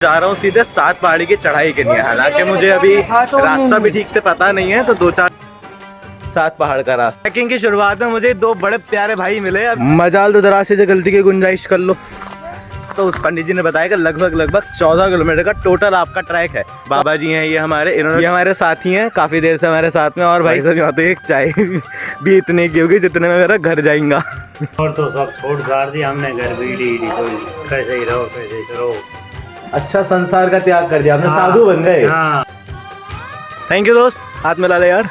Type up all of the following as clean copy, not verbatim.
जा रहा हूँ सीधे 7 पहाड़ी की चढ़ाई के लिए। हालांकि मुझे अभी रास्ता भी ठीक से पता नहीं है, तो 7 पहाड़ का रास्ता। ट्रैकिंग की शुरुआत में मुझे 2 बड़े प्यारे भाई मिले। मजाल तो जरा से गलती की गुंजाइश कर लो। तो पंडित जी ने बताया कि लगभग 14 किलोमीटर का टोटल आपका ट्रैक है। बाबा जी हैं ये हमारे साथी हैं, काफी देर से हमारे साथ में। और भाई साहब यहाँ तो एक चाय भी इतने की होगी जितने में मेरा घर जाएगा। और तो सब छोड़ छाड़ दी हमने, घर भी कैसे ही रहो कैसे ही करो। अच्छा, संसार का त्याग कर दिया आपने, साधु बन गए। थैंक यू दोस्त, हाथ मिला ले यार।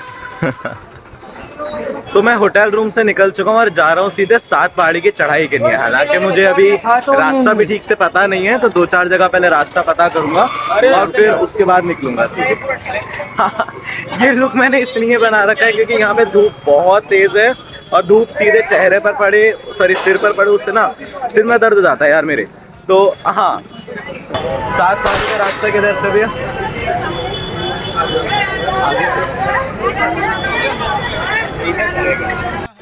तो मैं होटल रूम से निकल चुका हूँ और जा रहा हूँ सीधे 7 पहाड़ी की चढ़ाई के लिए। हालांकि मुझे अभी रास्ता भी ठीक से पता नहीं है, तो 2-4 जगह पहले रास्ता पता करूंगा और फिर उसके बाद निकलूंगा सीधे। ये लुक मैंने इसलिए बना रखा है क्योंकि यहाँ पे धूप बहुत तेज है और धूप सीधे चेहरे पर पड़े, सॉरी सिर पर पड़े, उससे ना सिर में दर्द हो जाता है यार मेरे। तो हाँ, 7 पहाड़ी का रास्ता किधर से भैया?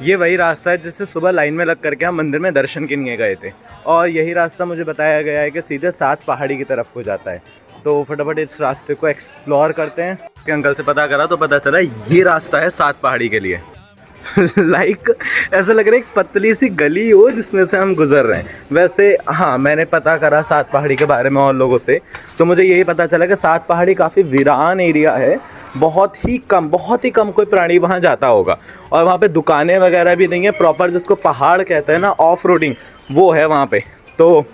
ये वही रास्ता है जिससे सुबह लाइन में लग करके हम मंदिर में दर्शन के लिए गए थे, और यही रास्ता मुझे बताया गया है कि सीधे 7 पहाड़ी की तरफ को जाता है। तो फटाफट इस रास्ते को एक्सप्लोर करते हैं। कि अंकल से पता करा तो पता चला ये रास्ता है 7 पहाड़ी के लिए। लाइक ऐसा लग रहा है एक पतली सी गली हो जिसमें से हम गुजर रहे हैं। वैसे हाँ, मैंने पता करा 7 पहाड़ी के बारे में और लोगों से, तो मुझे यही पता चला कि 7 पहाड़ी काफ़ी वीरान एरिया है। बहुत ही कम कोई प्राणी वहाँ जाता होगा, और वहाँ पे दुकानें वगैरह भी नहीं है। प्रॉपर जिसको पहाड़ कहते हैं ना, ऑफ रोडिंग, वो है वहाँ पे। तो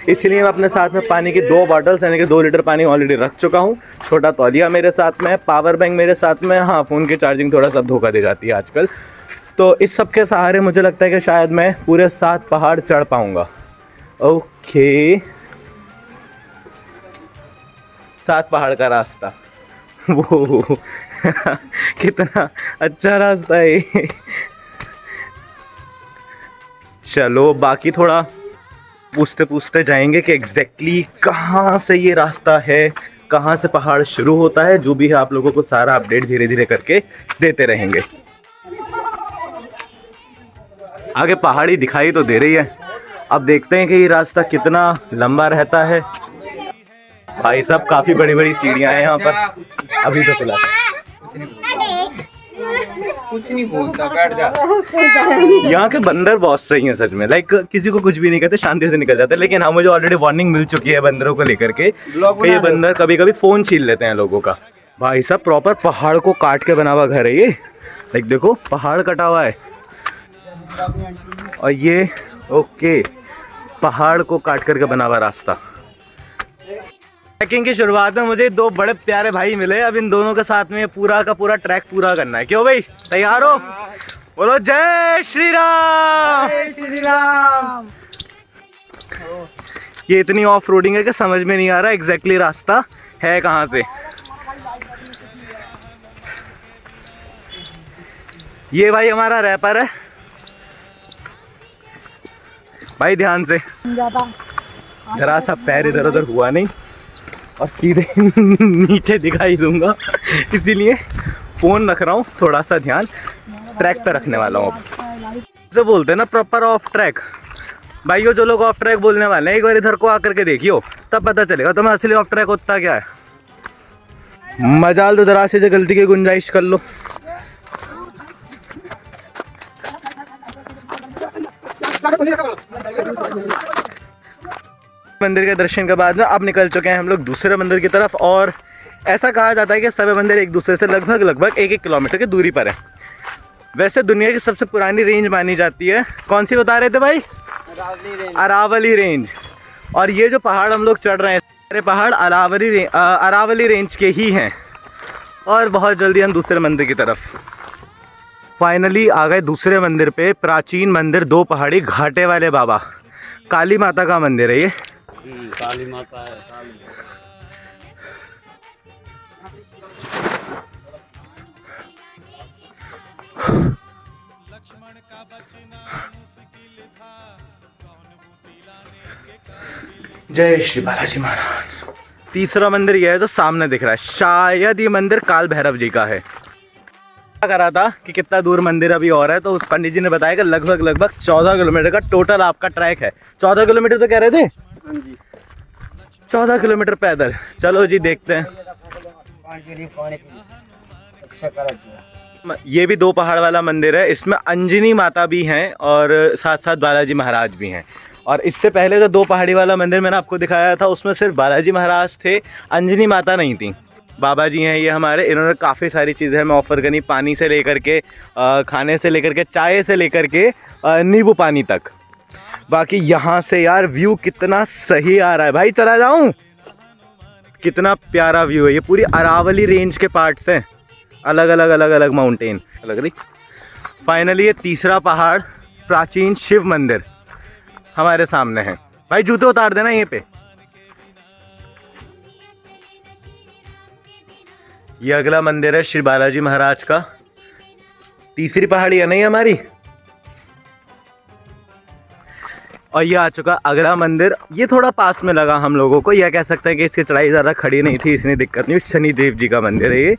इसलिए मैं अपने साथ में पानी की 2 बॉटल्स यानी कि 2 लीटर पानी ऑलरेडी रख चुका हूँ। छोटा तौलिया मेरे साथ में है, पावर बैंक मेरे साथ में। हाँ, फ़ोन की चार्जिंग थोड़ा सा धोखा दे जाती है आजकल। तो इस सब के सहारे मुझे लगता है कि शायद मैं पूरे 7 पहाड़ चढ़ पाऊँगा। ओके, 7 पहाड़ का रास्ता, वो कितना अच्छा रास्ता है। चलो बाकी थोड़ा पूछते जाएंगे कि एग्जैक्टली कहाँ से ये रास्ता है, कहाँ से पहाड़ शुरू होता है। जो भी है आप लोगों को सारा अपडेट धीरे धीरे करके देते रहेंगे। आगे पहाड़ी दिखाई तो दे रही है, अब देखते हैं कि ये रास्ता कितना लंबा रहता है। भाई साहब काफ़ी बड़ी बड़ी सीढ़ियाँ हैं यहाँ पर। अभी तो चला कुछ नहीं बोलता, बैठ जा। यहाँ के बंदर बहुत सही हैं सच में। लाइक किसी को कुछ भी नहीं कहते, शांति से निकल जाते हैं। लेकिन हाँ, मुझे ऑलरेडी वार्निंग मिल चुकी है बंदरों को लेकर के कि ये बंदर कभी कभी फ़ोन छीन लेते हैं लोगों का। भाई साहब प्रॉपर पहाड़ को काट के बना हुआ घर है ये। लाइक देखो, पहाड़ कटा हुआ है और ये ओके पहाड़ को काट करके बना हुआ रास्ता। ट्रैकिंग की शुरुआत में मुझे 2 बड़े प्यारे भाई मिले। अब इन दोनों के साथ में पूरा का पूरा ट्रैक पूरा करना है। क्यों भाई, तैयार हो? बोलो जय श्री राम। जय श्री राम। ये इतनी ऑफ रोडिंग है कि समझ में नहीं आ रहा एग्जैक्टली रास्ता है कहाँ से। ये भाई हमारा रैपर है भाई, ध्यान से, जरा सा पैर इधर उधर हुआ नहीं और सीधे नीचे दिखाई दूंगा, इसीलिए फ़ोन रख रहा हूँ। थोड़ा सा ध्यान ट्रैक पे रखने वाला हूँ। अब से बोलते हैं ना प्रॉपर ऑफ ट्रैक। भाइयों, जो लोग ऑफ ट्रैक बोलने वाले हैं, एक बार इधर को आकर के देखियो, तब पता चलेगा तुम्हें असली ऑफ ट्रैक होता क्या है। मजाल तो जरा से गलती की गुंजाइश कर लो। मंदिर के दर्शन के बाद में अब निकल चुके हैं हम लोग दूसरे मंदिर की तरफ। और ऐसा कहा जाता है कि सभी मंदिर एक दूसरे से लगभग 1-1 किलोमीटर की दूरी पर है। वैसे दुनिया की सबसे पुरानी रेंज मानी जाती है। कौन सी बता रहे थे भाई? अरावली रेंज। और ये जो पहाड़ हम लोग चढ़ रहे हैं, सारे पहाड़ अरावली रेंज के ही हैं। और बहुत जल्दी हम दूसरे मंदिर की तरफ फाइनली आ गए। दूसरे मंदिर पे प्राचीन मंदिर, 2 पहाड़ी घाटे वाले बाबा, काली माता का मंदिर है ये। काली माता है, जय श्री बालाजी महाराज। तीसरा मंदिर यह है जो सामने दिख रहा है। शायद ये मंदिर काल भैरव जी का है। करा था कि कितना दूर मंदिर अभी और है, तो पंडित जी ने बताया कि लगभग 14 किलोमीटर का टोटल आपका ट्रैक है। 14 किलोमीटर तो कह रहे थे। 14 किलोमीटर पैदल। चलो जी देखते हैं। ये भी 2 पहाड़ वाला मंदिर है, इसमें अंजनी माता भी हैं और साथ साथ बालाजी महाराज भी हैं। और इससे पहले जो 2 पहाड़ी वाला मंदिर मैंने आपको दिखाया था उसमें सिर्फ बालाजी महाराज थे, अंजनी माता नहीं थी। बाबा जी हैं ये हमारे, इन्होंने काफ़ी सारी चीज़ें हमें ऑफ़र करी, पानी से लेकर के खाने से लेकर के चाय से लेकर के नींबू पानी तक। बाकी यहाँ से यार व्यू कितना सही आ रहा है भाई, चला जाऊँ? कितना प्यारा व्यू है। ये पूरी अरावली रेंज के पार्ट्स हैं, अलग अलग माउंटेन लग रही। फाइनली ये तीसरा पहाड़ प्राचीन शिव मंदिर हमारे सामने है। भाई जूते उतार देना ये पे। ये अगला मंदिर है श्री बालाजी महाराज का। तीसरी पहाड़ी है नहीं हमारी। और ये आ चुका अगला मंदिर, ये थोड़ा पास में लगा हम लोगों को। यह कह सकते हैं कि इसकी चढ़ाई ज़्यादा खड़ी नहीं थी, इसलिए दिक्कत नहीं। शनिदेव जी का मंदिर है ये।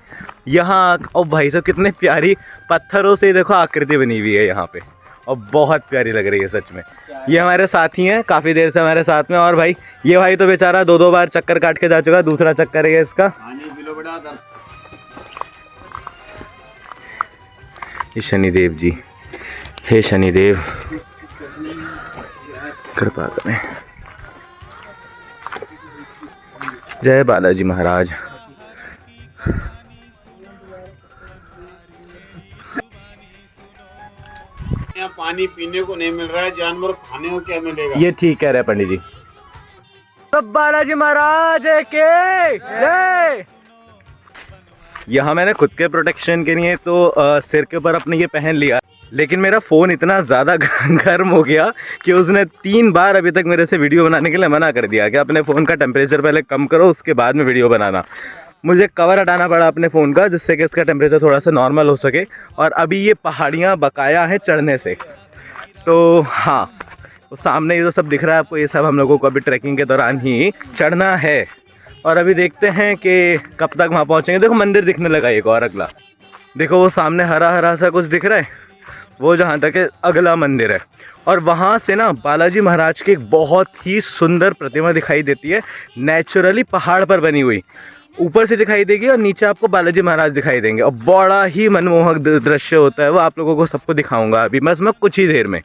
यहाँ और भाई साहब कितने प्यारी पत्थरों से देखो आकृति बनी हुई है यहाँ पे, और बहुत प्यारी लग रही है सच में। ये हमारे साथी हैं, काफ़ी देर से हमारे साथ में। और भाई ये भाई तो बेचारा 2-2 बार चक्कर काट के जा चुका, दूसरा चक्कर है इसका। ये शनिदेव जी, हे शनिदेव कृपा करें। जय बालाजी महाराज। यहाँ पानी पीने को नहीं मिल रहा है, जानवर खाने को क्या मिलेगा? ये ठीक कह रहे हैं पंडित जी। तो बालाजी महाराज के जय। यहाँ मैंने खुद के प्रोटेक्शन के लिए तो सिर के ऊपर अपने ये पहन लिया, लेकिन मेरा फ़ोन इतना ज़्यादा गर्म हो गया कि उसने 3 बार अभी तक मेरे से वीडियो बनाने के लिए मना कर दिया कि अपने फ़ोन का टेम्परेचर पहले कम करो उसके बाद में वीडियो बनाना। मुझे कवर हटाना पड़ा अपने फ़ोन का जिससे कि इसका टेम्परेचर थोड़ा सा नॉर्मल हो सके। और अभी ये पहाड़ियाँ बकाया हैं चढ़ने से, तो हाँ तो सामने ये जो सब दिख रहा है आपको, ये सब हम लोगों को अभी ट्रैकिंग के दौरान ही चढ़ना है। और अभी देखते हैं कि कब तक वहाँ पहुँचेंगे। देखो मंदिर दिखने लगा एक और अगला, देखो वो सामने हरा हरा सा कुछ दिख रहा है, वो जहाँ तक है अगला मंदिर है। और वहाँ से ना बालाजी महाराज की एक बहुत ही सुंदर प्रतिमा दिखाई देती है, नेचुरली पहाड़ पर बनी हुई, ऊपर से दिखाई देगी और नीचे आपको बालाजी महाराज दिखाई देंगे। और बड़ा ही मनमोहक दृश्य होता है वो, आप लोगों को सबको दिखाऊंगा अभी बस मैं कुछ ही देर में।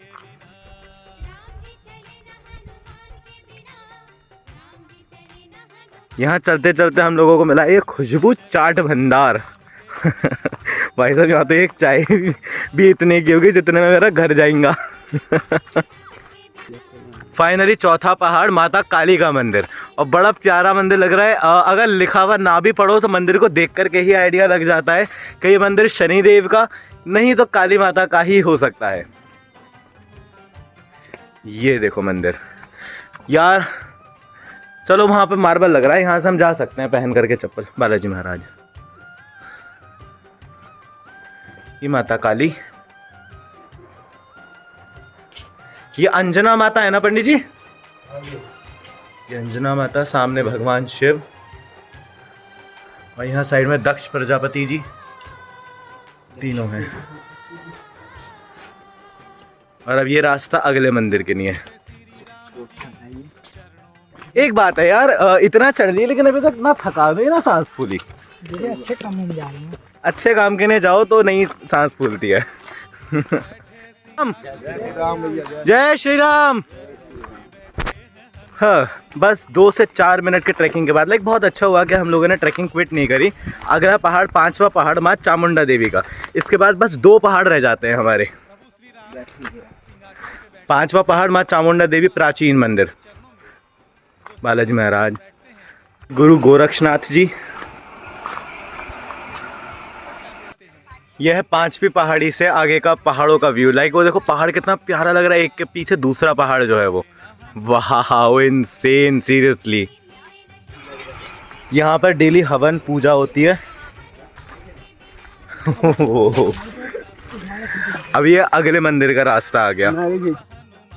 यहाँ चलते चलते हम लोगों को मिला एक खुशबू चाट भंडार। भाई साहब यहाँ तो एक चाय भी इतने की होगी जितने में मेरा घर जाएगा। फाइनली चौथा पहाड़ माता काली का मंदिर, और बड़ा प्यारा मंदिर लग रहा है। अगर लिखा हुआ ना भी पढ़ो तो मंदिर को देख कर के ही आइडिया लग जाता है कि ये मंदिर शनिदेव का नहीं तो काली माता का ही हो सकता है। ये देखो मंदिर यार, चलो वहाँ पे मार्बल लग रहा है, यहाँ से हम जा सकते हैं पहन करके चप्पल। बालाजी महाराज, ये माता काली, ये अंजना माता है ना पंडित जी? ये अंजना माता, सामने भगवान शिव, और यहाँ साइड में दक्ष प्रजापति जी, तीनों हैं। और अब ये रास्ता अगले मंदिर के लिए है। एक बात है यार, इतना चढ़ लिया लेकिन अभी तक ना थका नहीं ना सांस फूली। अच्छे काम में जा रहे हैं, अच्छे काम के लिए जाओ तो नहीं सांस फूलती है। जय श्री राम। हाँ बस 2 से 4 मिनट के ट्रैकिंग के बाद लाइक बहुत अच्छा हुआ कि हम लोगों ने ट्रैकिंग क्विट नहीं करी। अगला पहाड़ 5वां पहाड़ माँ चामुंडा देवी का, इसके बाद बस 2 पहाड़ रह जाते हैं हमारे। 5वां पहाड़ माँ चामुंडा देवी प्राचीन मंदिर, बालाजी महाराज, गुरु गोरक्षनाथ जी। यह है 5वीं पहाड़ी से आगे का पहाड़ों का व्यू। लाइक वो देखो पहाड़ कितना प्यारा लग रहा है, एक के पीछे दूसरा पहाड़ जो है वो, वाह इनसेन सीरियसली। यहाँ पर डेली हवन पूजा होती है। अब ये अगले मंदिर का रास्ता आ गया।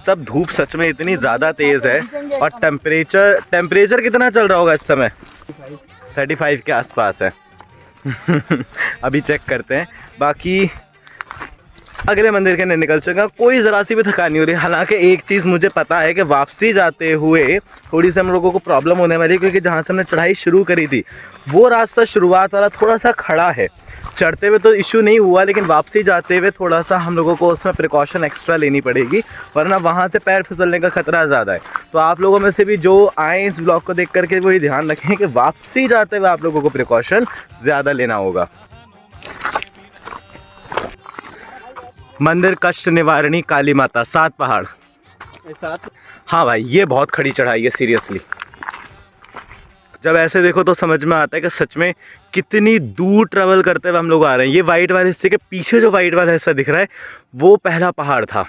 सब धूप सच में इतनी ज़्यादा तेज़ है, और टेम्परेचर कितना चल रहा होगा इस समय? 35 के आसपास है। अभी चेक करते हैं। बाकी अगले मंदिर के लिए निकल चुका। कोई ज़रा सी भी थकान नहीं हो रही। हालांकि एक चीज़ मुझे पता है कि वापसी जाते हुए थोड़ी सी हम लोगों को प्रॉब्लम होने वाली है, क्योंकि जहाँ से हमने चढ़ाई शुरू करी थी वो रास्ता शुरुआत वाला थोड़ा सा खड़ा है। चढ़ते हुए तो इशू नहीं हुआ, लेकिन वापसी जाते हुए थोड़ा सा हम लोगों को उसमें प्रिकॉशन एक्स्ट्रा लेनी पड़ेगी, वरना वहाँ से पैर फिसलने का खतरा ज़्यादा है। तो आप लोगों में से भी जो आए इस ब्लॉग को देख करके वही ध्यान रखें कि वापसी जाते हुए आप लोगों को प्रिकॉशन ज़्यादा लेना होगा। मंदिर कष्ट निवारणी काली माता, 7 पहाड़। हाँ भाई, ये बहुत खड़ी चढ़ाई है सीरियसली। जब ऐसे देखो तो समझ में आता है कि सच में कितनी दूर ट्रैवल करते हुए हम लोग आ रहे हैं। ये वाइट वाले हिस्से के पीछे जो वाइट वाला हिस्सा दिख रहा है वो पहला पहाड़ था,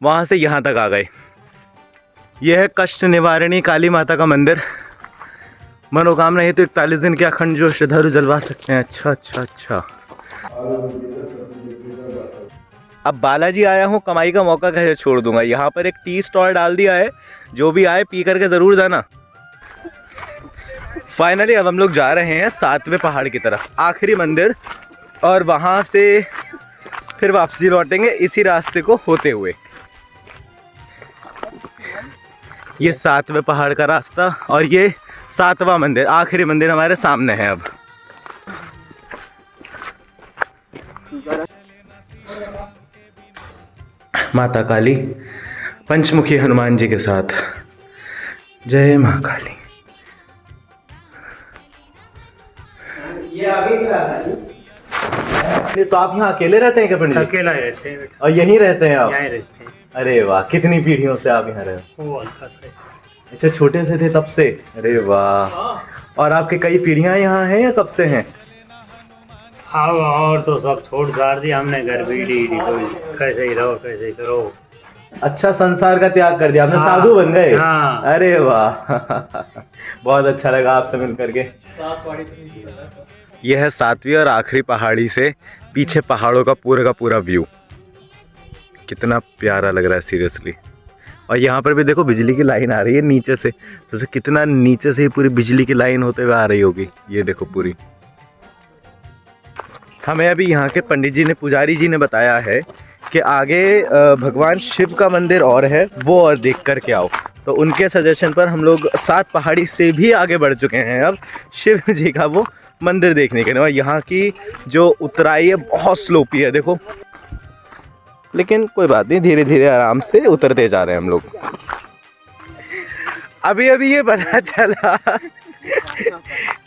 वहाँ से यहाँ तक आ गए। यह है कष्ट निवारणी काली माता का मंदिर। मनोकामना है तो 41 दिन के अखंड जो श्रद्धालु जलवा सकते हैं। अच्छा। अब बालाजी आया हूँ, कमाई का मौका कैसे छोड़ दूंगा। यहाँ पर एक टी स्टॉल डाल दिया है, जो भी आए पी करके ज़रूर जाना। फाइनली अब हम लोग जा रहे हैं 7वें पहाड़ की तरफ, आखिरी मंदिर, और वहाँ से फिर वापसी लौटेंगे इसी रास्ते को होते हुए। ये 7वें पहाड़ का रास्ता और ये 7वां मंदिर, आखिरी मंदिर हमारे सामने है। अब माता काली पंचमुखी हनुमान जी के साथ, जय माँ काली। तो आप यहाँ अकेले रहते हैं क्या पंडित जी? अकेला रहते हैं बेटा। और यहीं रहते हैं आप? यहीं रहते हैं। अरे वाह, कितनी पीढ़ियों से आप यहाँ रहे हो? वो हल्का सा। अच्छा, छोटे से थे तब से? अरे वाह। और आपके कई पीढ़ियाँ यहाँ हैं या कब से हैं? हाँ, और तो सब छोड़ छाड़ दिया हमने, घर बीड़ी कोई कैसे ही रहो कैसे ही करो। अच्छा, संसार का त्याग कर दिया आपने? हाँ, साधु बन गए? हाँ। अरे वाह बहुत अच्छा लगा आपसे मिल करके। यह है 7वीं और आखिरी पहाड़ी से पीछे पहाड़ों का पूरा व्यू। कितना प्यारा लग रहा है सीरियसली। और यहाँ पर भी देखो बिजली की लाइन आ रही है नीचे से, तो कितना नीचे से ही पूरी बिजली की लाइन होते हुए आ रही होगी। ये देखो पूरी। हमें अभी यहाँ के पंडित जी ने, पुजारी जी ने बताया है कि आगे भगवान शिव का मंदिर और है, वो और देख कर के आओ। तो उनके सजेशन पर हम लोग 7 पहाड़ी से भी आगे बढ़ चुके हैं अब शिव जी का वो मंदिर देखने के लिए। और यहाँ की जो उतराई है बहुत स्लोपी है देखो, लेकिन कोई बात नहीं, धीरे धीरे आराम से उतरते जा रहे हैं हम लोग। अभी ये पता चला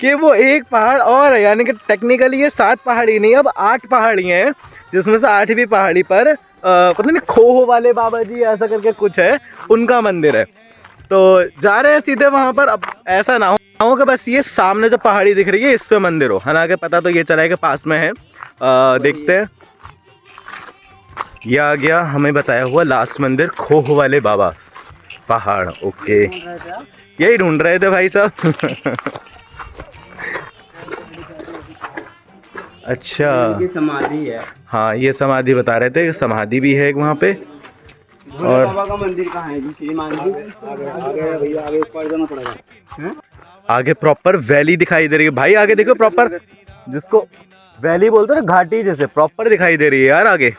कि वो एक पहाड़ और है, यानी कि टेक्निकली ये 7 पहाड़ी नहीं, अब 8 पहाड़ी हैं, जिसमें से 8वीं पहाड़ी पर पता नहीं खोह वाले बाबा जी ऐसा करके कुछ है, उनका मंदिर है। तो जा रहे हैं सीधे वहाँ पर। अब ऐसा ना हो कि बस ये सामने जो पहाड़ी दिख रही है इस पे मंदिर हो, हालांकि पता तो ये चला है कि पास में है। देखते हैं। ये आ गया हमें बताया हुआ लास्ट मंदिर, खोह वाले बाबा पहाड़। ओके, यही ढूंढ रहे थे भाई साहब अच्छा, ये समाधि है। हाँ, ये समाधि बता रहे थे, समाधि भी है एक वहाँ पे। और बाबा का मंदिर कहाँ है जी? श्रीमान जी आगे भैया, आगे ऊपर जाना पड़ेगा। आगे प्रॉपर वैली दिखाई दे रही है भाई। आगे देखो प्रॉपर, जिसको वैली बोलते हैं ना, घाटी जैसे प्रॉपर दिखाई दे रही है यार आगे।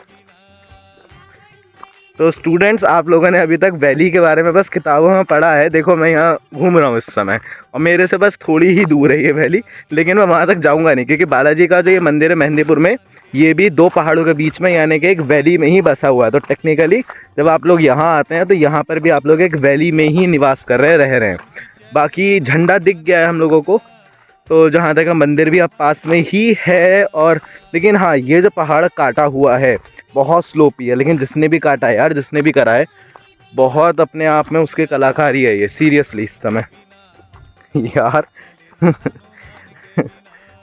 तो स्टूडेंट्स, आप लोगों ने अभी तक वैली के बारे में बस किताबों में पढ़ा है। देखो मैं यहाँ घूम रहा हूँ इस समय, और मेरे से बस थोड़ी ही दूर है ये वैली, लेकिन मैं वहाँ तक जाऊँगा नहीं, क्योंकि बालाजी का जो ये मंदिर है मेहंदीपुर में, ये भी 2 पहाड़ों के बीच में, यानी कि एक वैली में ही बसा हुआ है। तो टेक्निकली जब आप लोग यहाँ आते हैं तो यहाँ पर भी आप लोग एक वैली में ही निवास कर रहे रह रहे हैं। बाकी झंडा दिख गया है हम लोगों को, तो जहाँ तक मंदिर भी अब पास में ही है। और लेकिन हाँ, ये जो पहाड़ काटा हुआ है बहुत स्लोपी है, लेकिन जिसने भी काटा है यार, जिसने भी करा है, बहुत अपने आप में उसके कलाकारी है ये सीरियसली इस समय यार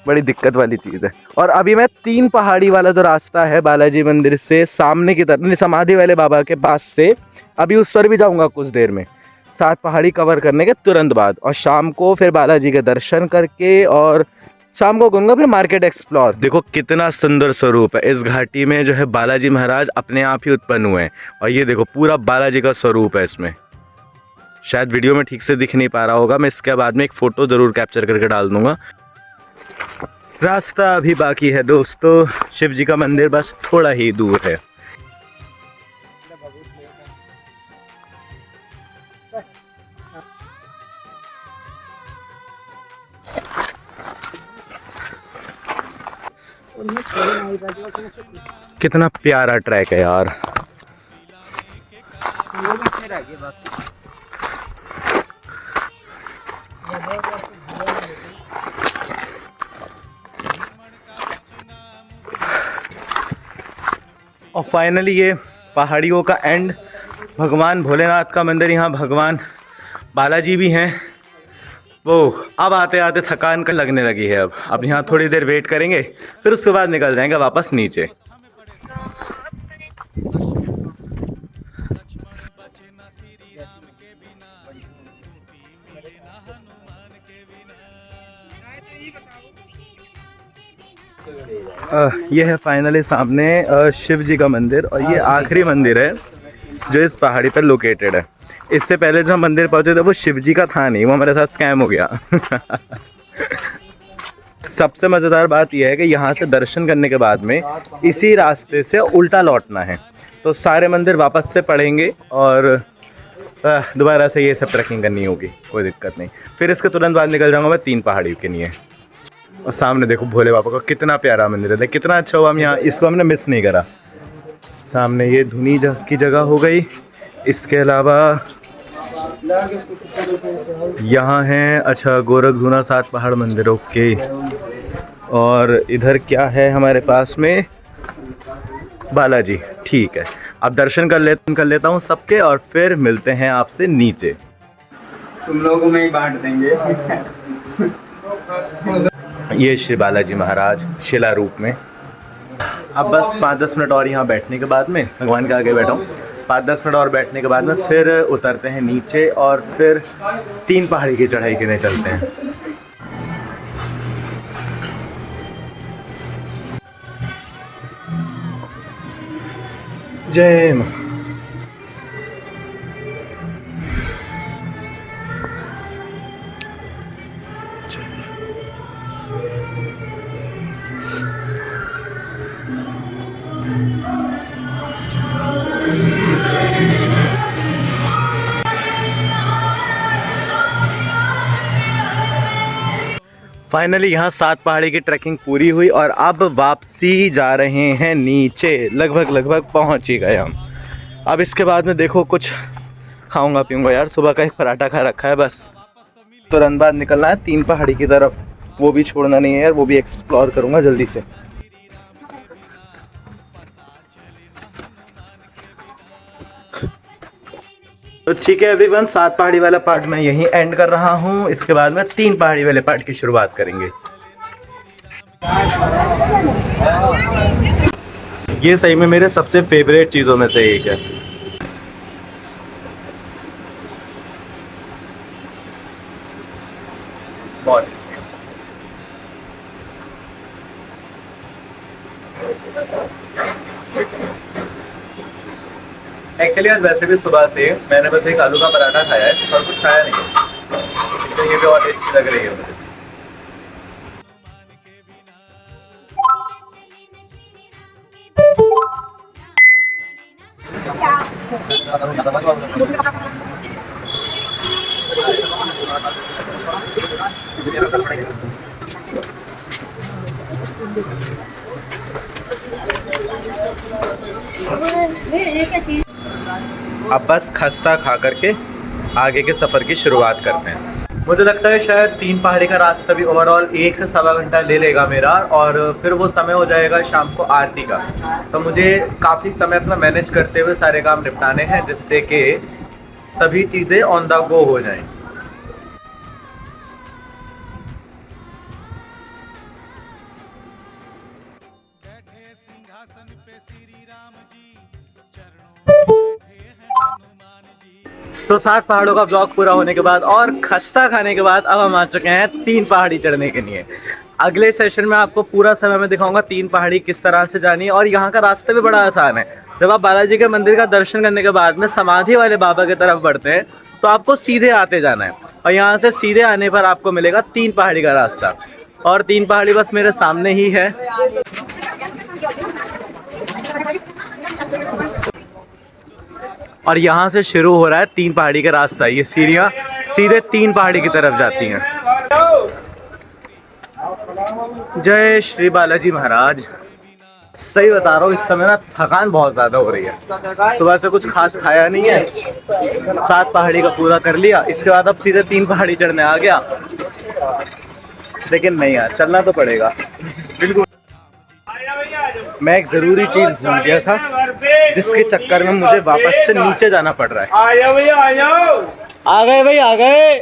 बड़ी दिक्कत वाली चीज़ है। और अभी मैं 3 पहाड़ी वाला जो रास्ता है बालाजी मंदिर से सामने की तरफ, समाधि वाले बाबा के पास से, अभी उस पर भी जाऊँगा कुछ देर में, 7 पहाड़ी कवर करने के तुरंत बाद। और शाम को फिर बालाजी के दर्शन करके, और शाम को करूँगा फिर मार्केट एक्सप्लोर। देखो कितना सुंदर स्वरूप है इस घाटी में, जो है बालाजी महाराज अपने आप ही उत्पन्न हुए हैं। और ये देखो पूरा बालाजी का स्वरूप है इसमें। शायद वीडियो में ठीक से दिख नहीं पा रहा होगा, मैं इसके बाद में एक फ़ोटो ज़रूर कैप्चर करके डाल दूँगा। रास्ता अभी बाकी है दोस्तों, शिव जी का मंदिर बस थोड़ा ही दूर है। कितना प्यारा ट्रैक है यार। और फाइनली ये पहाड़ियों का एंड, भगवान भोलेनाथ का मंदिर, यहाँ भगवान बालाजी भी हैं। वो अब आते आते थकान का लगने लगी है। अब यहाँ थोड़ी देर वेट करेंगे, फिर उसके बाद निकल जाएंगे वापस नीचे। ये है फाइनली सामने शिव जी का मंदिर, और ये आखिरी मंदिर है जो इस पहाड़ी पर लोकेटेड है। इससे पहले जो हम मंदिर पहुंचे थे वो शिव जी का था नहीं, वो हमारे साथ स्कैम हो गया। सबसे मज़ेदार बात यह है कि यहाँ से दर्शन करने के बाद में इसी रास्ते से उल्टा लौटना है, तो सारे मंदिर वापस से पढ़ेंगे और दोबारा से ये सब ट्रैकिंग करनी होगी, कोई दिक्कत नहीं। फिर इसके तुरंत बाद निकल जाऊँगा मैं 3 पहाड़ी के लिए। और सामने देखो भोले बाबा का कितना प्यारा मंदिर है, कितना अच्छा हुआ हम यहाँ इसको हमने मिस नहीं करा। सामने ये धुनी की जगह हो गई। इसके अलावा यहाँ है अच्छा गोरखधुना 7 पहाड़ मंदिर, ओके। और इधर क्या है हमारे पास में, बालाजी, ठीक है। अब दर्शन कर लेता हूँ सबके, और फिर मिलते हैं आपसे नीचे। तुम लोगों में ही बांट देंगे। ये श्री बालाजी महाराज शिला रूप में। अब बस 5-10 मिनट और यहाँ बैठने के बाद में, भगवान के आगे बैठा हूँ, 5-10 मिनट और बैठने के बाद में फिर उतरते हैं नीचे और फिर 3 पहाड़ी की चढ़ाई के लिए चलते हैं। जय मां। फाइनली यहाँ 7 पहाड़ी की ट्रैकिंग पूरी हुई और अब वापसी जा रहे हैं नीचे। लगभग पहुँच ही गए हम। अब इसके बाद में देखो कुछ खाऊंगा पीऊंगा यार, सुबह का एक पराठा खा रखा है बस। तुरंत बाद निकलना है 3 पहाड़ी की तरफ, वो भी छोड़ना नहीं है यार, वो भी एक्सप्लोर करूँगा जल्दी से। तो ठीक है एवरीवन, 7 पहाड़ी वाला पार्ट मैं यहीं एंड कर रहा हूँ। इसके बाद में 3 पहाड़ी वाले पार्ट की शुरुआत करेंगे। ये सही में मेरे सबसे फेवरेट चीज़ों में से एक है। बहुत एक्चुअली आज वैसे भी सुबह से मैंने बस एक आलू का पराठा खाया है और कुछ खाया नहीं, इसलिए ये भी और टेस्टी लग रही है मुझे। अब बस खस्ता खा करके आगे के सफ़र की शुरुआत करते हैं। मुझे लगता है शायद 3 पहाड़ी का रास्ता भी ओवरऑल 1 से सवा घंटा ले लेगा मेरा, और फिर वो समय हो जाएगा शाम को आरती का। तो मुझे काफ़ी समय अपना मैनेज करते हुए सारे काम निपटाने हैं, जिससे कि सभी चीज़ें ऑन द गो हो जाएं। तो 7 पहाड़ों का ब्लॉग पूरा होने के बाद और खस्ता खाने के बाद अब हम आ चुके हैं 3 पहाड़ी चढ़ने के लिए। अगले सेशन में आपको पूरा समय में दिखाऊंगा 3 पहाड़ी किस तरह से जानी है, और यहाँ का रास्ता भी बड़ा आसान है। जब आप बालाजी के मंदिर का दर्शन करने के बाद में समाधि वाले बाबा की तरफ बढ़ते हैं तो आपको सीधे आते जाना है, और यहाँ से सीधे आने पर आपको मिलेगा 3 पहाड़ी का रास्ता, और 3 पहाड़ी बस मेरे सामने ही है। और यहाँ से शुरू हो रहा है 3 पहाड़ी का रास्ता। ये सीढ़ियाँ सीधे 3 पहाड़ी की तरफ जाती हैं। जय श्री बालाजी महाराज। सही बता रहा हूँ, इस समय ना थकान बहुत ज़्यादा हो रही है। सुबह से कुछ खास खाया नहीं है, 7 पहाड़ी का पूरा कर लिया, इसके बाद अब सीधे 3 पहाड़ी चढ़ने आ गया। लेकिन नहीं यार, चलना तो पड़ेगा बिल्कुल। मैं एक ज़रूरी चीज़ भूल गया था, जिसके चक्कर में मुझे वापस से नीचे जाना पड़ रहा है। आ गए भाई, आ गए।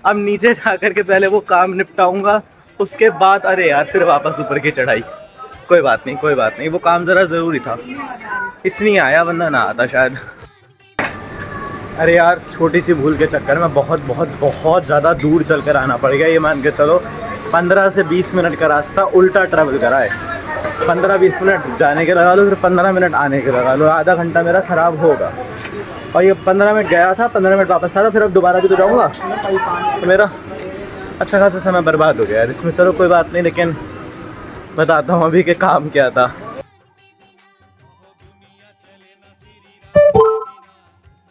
अब नीचे जाकर के पहले वो काम निपटाऊंगा, उसके बाद अरे यार फिर वापस ऊपर की चढ़ाई। कोई बात नहीं, कोई बात नहीं, वो काम ज़रा ज़रूरी था इसलिए आया, वरना ना आता शायद। अरे यार, छोटी सी भूल के चक्कर में बहुत बहुत बहुत ज़्यादा दूर चल कर आना पड़ गया। ये मान के चलो 15 से 20 मिनट का रास्ता उल्टा ट्रैवल करा है। 15-20 मिनट जाने के लगा लो, फिर 15 मिनट आने के लगा लो, आधा घंटा मेरा ख़राब होगा। और ये 15 मिनट गया था, 15 मिनट वापस आ रहा, फिर अब दोबारा भी तो जाऊँगा, तो मेरा अच्छा खासा समय बर्बाद हो गया यार इसमें। चलो कोई बात नहीं, लेकिन बताता हूँ अभी के काम क्या था।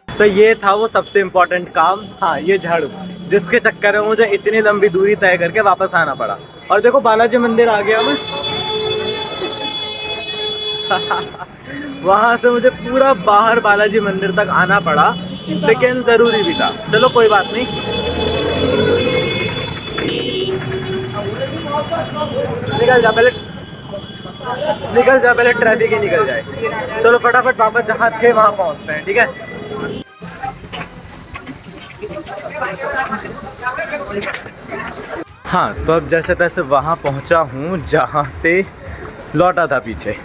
तो ये था वो सबसे इम्पोर्टेंट काम, हाँ ये झाड़ू, जिसके चक्कर में मुझे इतनी लंबी दूरी तय करके वापस आना पड़ा। और देखो बालाजी मंदिर आ गया मैं। वहाँ से मुझे पूरा बाहर बालाजी मंदिर तक आना पड़ा, लेकिन ज़रूरी भी था। चलो कोई बात नहीं, निकल जा पहले, निकल जा पहले, ट्रैफिक ही निकल जाए। चलो फटाफट वापस जहाँ थे वहाँ पहुँचते हैं, ठीक है। हाँ, तो अब जैसे तैसे वहाँ पहुँचा हूँ जहाँ से लौटा था पीछे।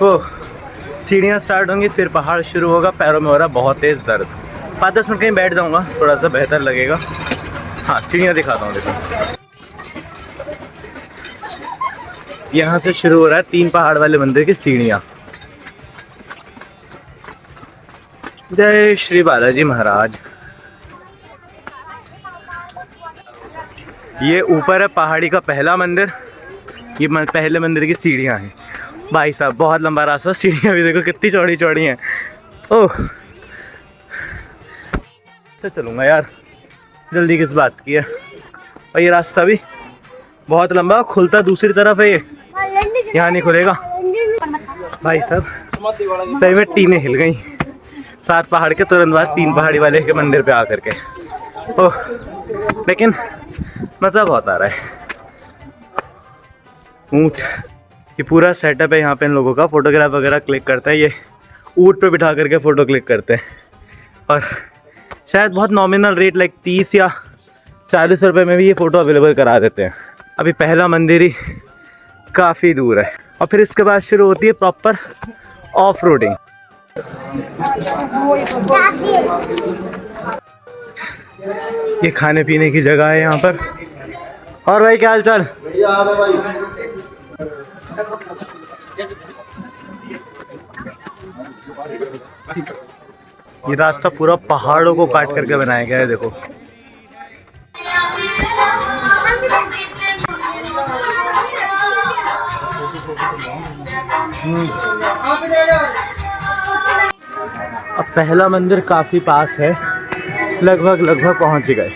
ओह, सीढ़ियाँ स्टार्ट होंगी, फिर पहाड़ शुरू होगा। पैरों में हो रहा बहुत तेज़ दर्द। 5-10 मिनट कहीं बैठ जाऊँगा, थोड़ा सा बेहतर लगेगा। हाँ, सीढ़ियाँ दिखाता हूँ, देखो यहाँ से शुरू हो रहा है 3 पहाड़ वाले मंदिर की सीढ़ियाँ। जय श्री बालाजी महाराज। ये ऊपर है पहाड़ी का पहला मंदिर, ये पहले मंदिर की सीढ़ियाँ हैं। भाई साहब बहुत लंबा रास्ता, सीढ़ियाँ भी देखो कितनी चौड़ी चौड़ी हैं। ओह, तो चलूँगा यार, जल्दी किस बात की है। और ये रास्ता भी बहुत लंबा, खुलता दूसरी तरफ है, ये यहाँ नहीं खुलेगा। भाई साहब सही में टीनें हिल गई 7 पहाड़ के तुरंत बाद 3 पहाड़ी वाले के मंदिर पे आकर के। ओह, लेकिन मज़ा बहुत आ रहा है। ऊँट, ये पूरा सेटअप है यहाँ पे इन लोगों का, फ़ोटोग्राफ वगैरह क्लिक करता है। ये ऊँट पे बिठा करके फ़ोटो क्लिक करते हैं, और शायद बहुत नॉमिनल रेट लाइक 30 या 40 रुपये में भी ये फ़ोटो अवेलेबल करा देते हैं। अभी पहला मंदिर ही काफ़ी दूर है, और फिर इसके बाद शुरू होती है प्रॉपर ऑफ रोडिंग। ये खाने पीने की जगह है यहाँ पर। और भाई क्या हाल चाल? ये रास्ता पूरा पहाड़ों को काट करके बनाया गया है, देखो। अब पहला मंदिर काफ़ी पास है, लगभग पहुंच गए।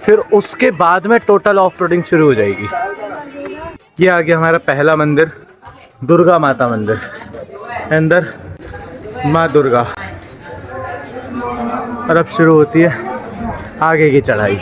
फिर उसके बाद में टोटल ऑफ रोडिंग शुरू हो जाएगी। ये आ गया हमारा पहला मंदिर, दुर्गा माता मंदिर, अंदर माँ दुर्गा। और अब शुरू होती है आगे की चढ़ाई।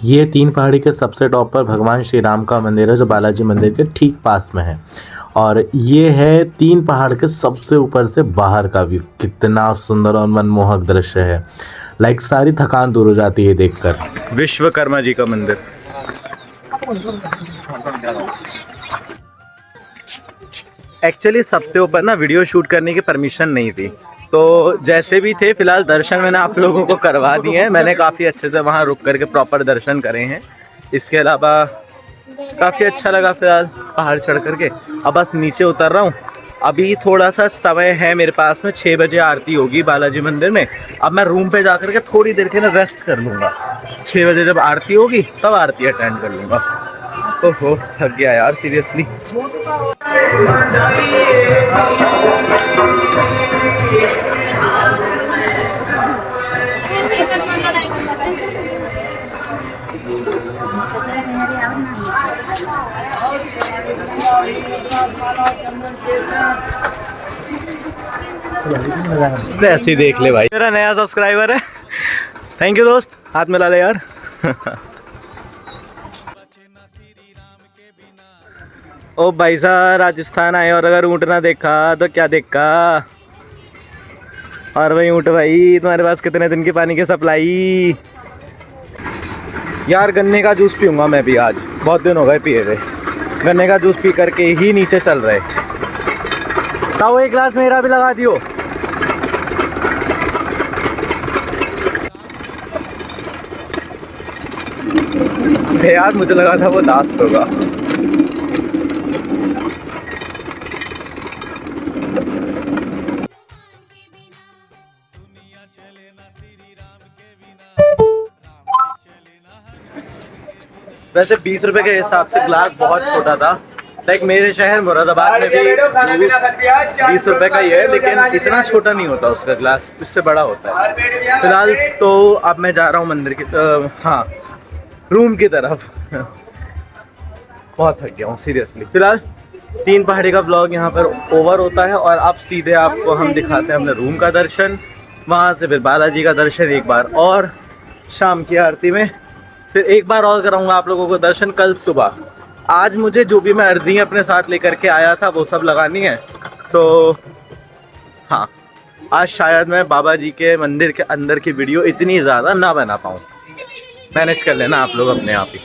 ये 3 पहाड़ी के सबसे टॉप पर भगवान श्री राम का मंदिर है, जो बालाजी मंदिर के ठीक पास में है। और ये है 3 पहाड़ के सबसे ऊपर से बाहर का व्यू। कितना सुंदर और मनमोहक दृश्य है। लाइक सारी थकान दूर हो जाती है देखकर। विश्वकर्मा जी का मंदिर। एक्चुअली सबसे ऊपर ना वीडियो शूट करने की परमिशन नहीं थी, तो जैसे भी थे फिलहाल दर्शन मैंने आप लोगों को करवा दिए हैं। मैंने काफ़ी अच्छे से वहाँ रुक करके प्रॉपर दर्शन करे हैं। इसके अलावा काफ़ी अच्छा लगा फिलहाल पहाड़ चढ़ करके। अब बस नीचे उतर रहा हूँ। अभी थोड़ा सा समय है मेरे पास में, 6 बजे आरती होगी बालाजी मंदिर में। अब मैं रूम पे जा करके थोड़ी देर के ना रेस्ट कर लूँगा। 6 बजे जब आरती होगी तब आरती अटेंड कर लूँगा। ओहो थक गया यार सीरियसली। ऐसे ही देख ले भाई, मेरा नया सब्सक्राइबर है। थैंक यू दोस्त, हाथ मिला ले यार। ओ भाई साहब राजस्थान आए और अगर ऊँट ना देखा तो क्या देखा। और भाई ऊँट भाई तुम्हारे पास कितने दिन की पानी की सप्लाई। यार गन्ने का जूस पीऊँगा मैं भी आज, बहुत दिन हो गए पिए हुए। गन्ने का जूस पी करके ही नीचे चल रहे। ताऊ एक गिलास मेरा भी लगा दियो। यार मुझे लगा था वो लास्ट होगा। वैसे 20 रुपए के हिसाब से ग्लास बहुत छोटा था। लाइक मेरे शहर मुरादाबाद में भी 20 रुपए का ही है, लेकिन इतना छोटा नहीं होता उसका ग्लास, इससे बड़ा होता है। फिलहाल तो अब मैं जा रहा हूँ मंदिर की हाँ रूम की तरफ। बहुत थक गया हूँ सीरियसली। फिलहाल 3 पहाड़ी का ब्लॉग यहाँ पर ओवर होता है और अब सीधे आपको हम दिखाते हैं अपने रूम का दर्शन, वहाँ से फिर बालाजी का दर्शन एक बार और शाम की आरती में, फिर एक बार और कराऊंगा आप लोगों को दर्शन कल सुबह। आज मुझे जो भी मैं अर्जियाँ अपने साथ लेकर के आया था वो सब लगानी है। तो हाँ आज शायद मैं बाबा जी के मंदिर के अंदर की वीडियो इतनी ज़्यादा ना बना पाऊँ। मैनेज कर लेना आप लोग अपने आप ही।